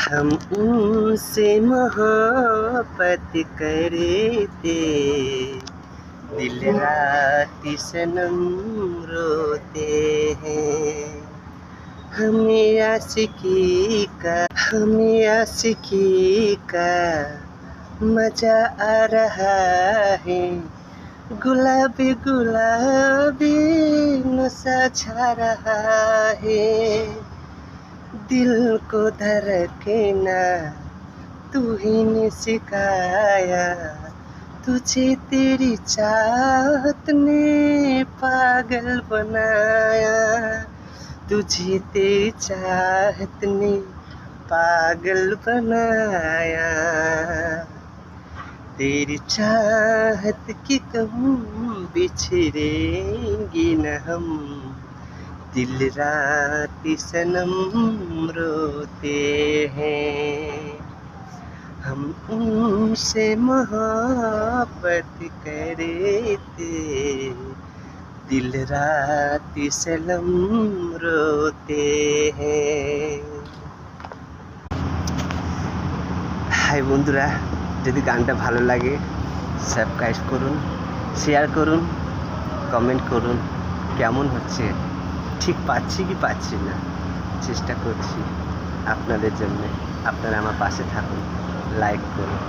हम उनसे मोहब्बत करते, दिल रात सनम रोते हैं। हमें आशिकी का मजा आ रहा है। गुलाबी गुलाबी नशा छा रहा है। दिल को धड़कना तू ही ने सिखाया, तुझे तेरी चाहत ने पागल बनाया। तुझे तेरी चाहत ने पागल बनाया। तेरी चाहत की कम बिछड़ेंगे न हम, दिल रात सनम रोते हैं। हम उनसे मोहब्बत करते, दिल रात सनम रोते हैं। হাই বন্ধুরা, যদি গানটা ভালো লাগে সাবস্ক্রাইব করুন, শেয়ার করুন, কমেন্ট করুন। কেমন হচ্ছে, ঠিক পাচ্ছি কি পাচ্ছি না, চেষ্টা করছি আপনাদের জন্য। আপনারা আমার পাশে থাকুন, লাইক করুন।